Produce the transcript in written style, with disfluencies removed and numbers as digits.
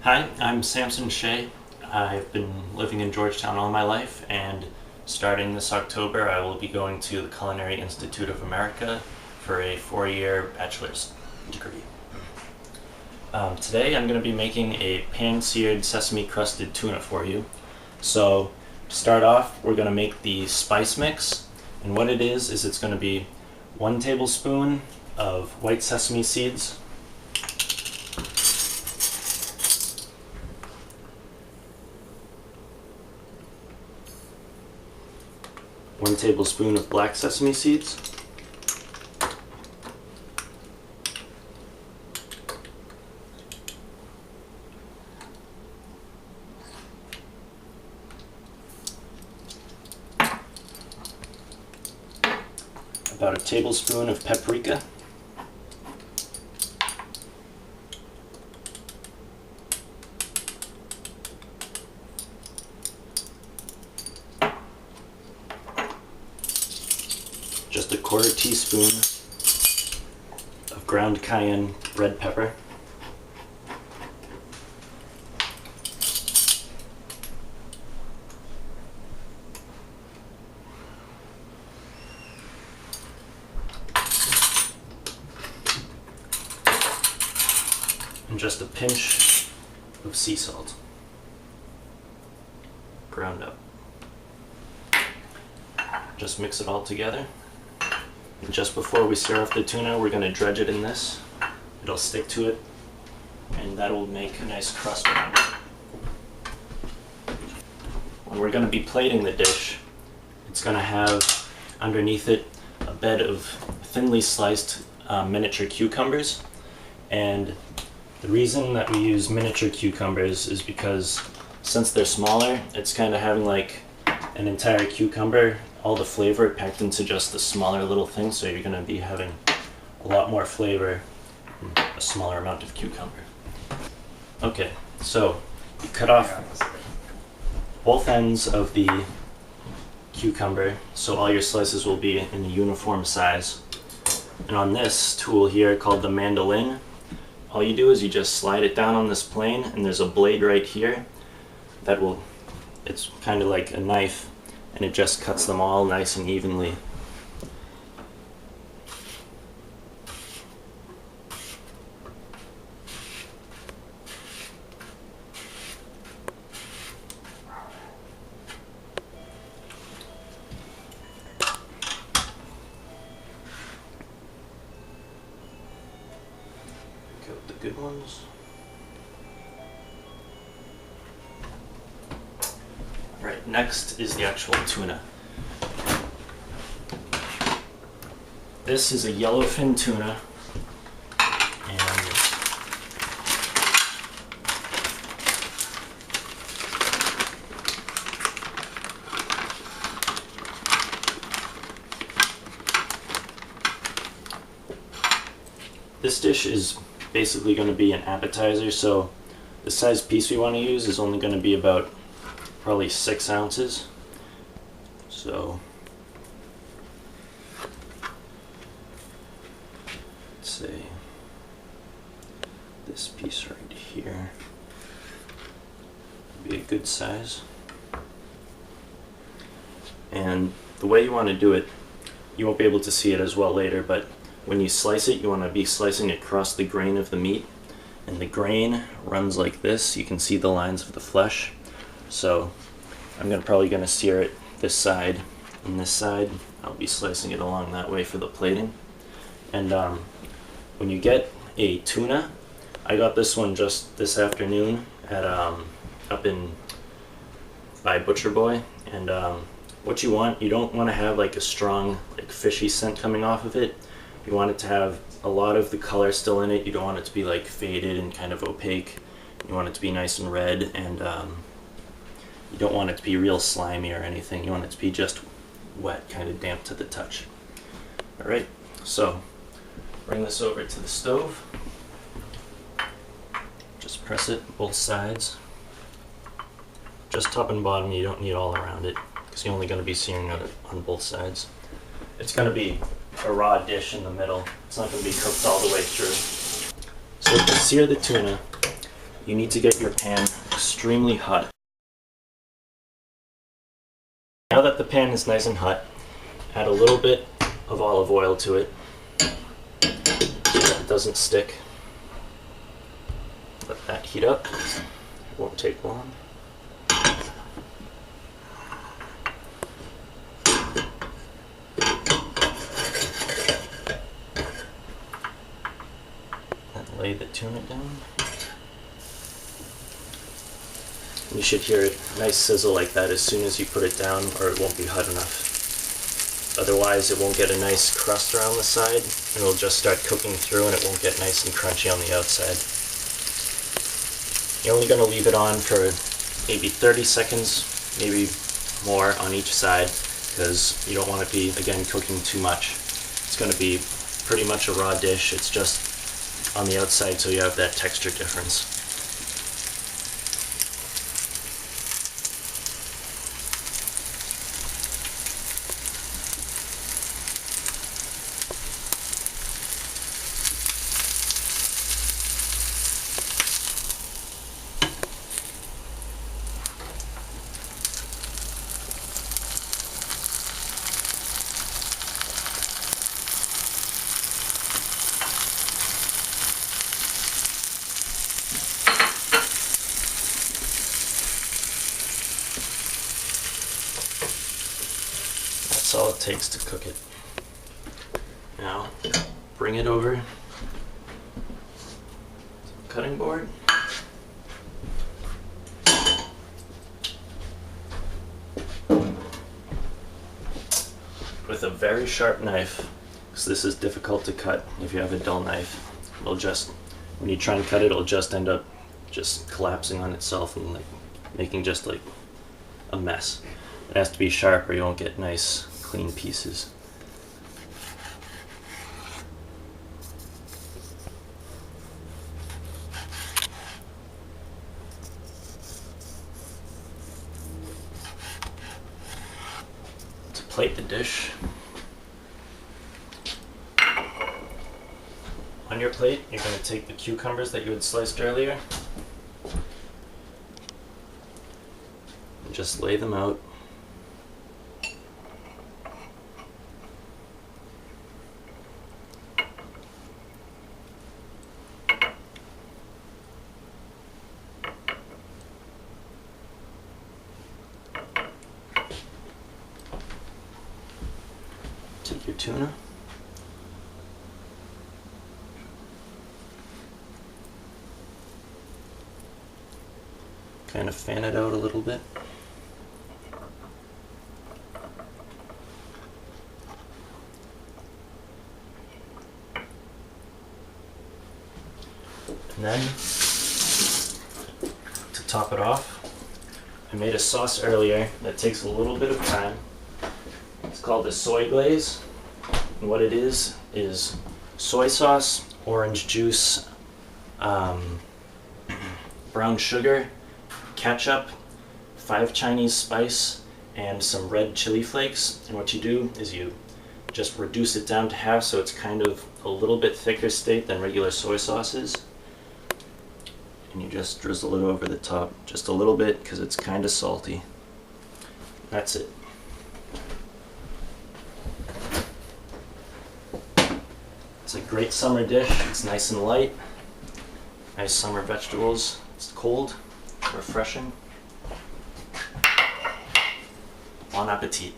Hi, I'm Samson Shea. I've been living in Georgetown all my life, and starting this October I will be going to the Culinary Institute of America for a 4-year bachelor's degree. Today I'm going to be making a pan-seared sesame crusted tuna for you. So to start off, we're going to make the spice mix, and what it is it's going to be 1 tablespoon of white sesame seeds, 1 tablespoon of black sesame seeds, about a tablespoon of paprika, just a 1/4 teaspoon of ground cayenne red pepper, and just a pinch of sea salt, ground up. Just mix it all together. And just before we stir off the tuna, we're going to dredge it in this. It'll stick to it, and that will make a nice crust around it. When we're going to be plating the dish, it's going to have underneath it a bed of thinly sliced miniature cucumbers. And the reason that we use miniature cucumbers is because since they're smaller, it's kind of having like an entire cucumber, all the flavor packed into just the smaller little thing, so you're going to be having a lot more flavor in a smaller amount of cucumber. Okay, so you cut off both ends of the cucumber, so all your slices will be in a uniform size. And on this tool here called the mandolin, all you do is you just slide it down on this plane, and there's a blade right here that will, it's kind of like a knife, and it just cuts them all nice and evenly. Got the good ones. Right, next is the actual tuna. This is a yellowfin tuna, and this dish is basically going to be an appetizer, so the size piece we want to use is only going to be about probably 6 ounces. So let's say this piece right here would be a good size. And the way you want to do it, you won't be able to see it as well later, but when you slice it, you want to be slicing across the grain of the meat, and the grain runs like this. You can see the lines of the flesh. So I'm probably going to sear it this side and this side. I'll be slicing it along that way for the plating. And when you get a tuna, I got this one just this afternoon at up in by Butcher Boy. And what you don't want to have like a strong like fishy scent coming off of it. You want it to have a lot of the color still in it. You don't want it to be like faded and kind of opaque. You want it to be nice and red, and you don't want it to be real slimy or anything. You want it to be just wet, kind of damp to the touch. Alright, so bring this over to the stove. Just press it both sides. Just top and bottom, you don't need all around it, because you're only going to be searing it on both sides. It's going to be a raw dish in the middle. It's not going to be cooked all the way through. So to sear the tuna, you need to get your pan extremely hot. Now that the pan is nice and hot, add a little bit of olive oil to it so that it doesn't stick. Let that heat up. It won't take long. And lay the tuna down. You should hear a nice sizzle like that as soon as you put it down, or it won't be hot enough. Otherwise, it won't get a nice crust around the side, and it'll just start cooking through and it won't get nice and crunchy on the outside. You're only going to leave it on for maybe 30 seconds, maybe more on each side, because you don't want to be, again, cooking too much. It's going to be pretty much a raw dish. It's just on the outside so you have that texture difference. That's all it takes to cook it. Now, bring it over to the cutting board. With a very sharp knife, because this is difficult to cut if you have a dull knife. It'll just, when you try and cut it, it'll just end up just collapsing on itself and like making just like a mess. It has to be sharp or you won't get nice, clean pieces. To plate the dish, on your plate, you're going to take the cucumbers that you had sliced earlier and just lay them out. Take your tuna. Kind of fan it out a little bit. And then, to top it off, I made a sauce earlier that takes a little bit of time. It's called a soy glaze. And what it is soy sauce, orange juice, brown sugar, ketchup, 5 Chinese spice, and some red chili flakes. And what you do is you just reduce it down to half so it's kind of a little bit thicker state than regular soy sauces. And you just drizzle it over the top just a little bit because it's kind of salty. That's it. It's a great summer dish. It's nice and light. Nice summer vegetables. It's cold, refreshing. Bon appetit.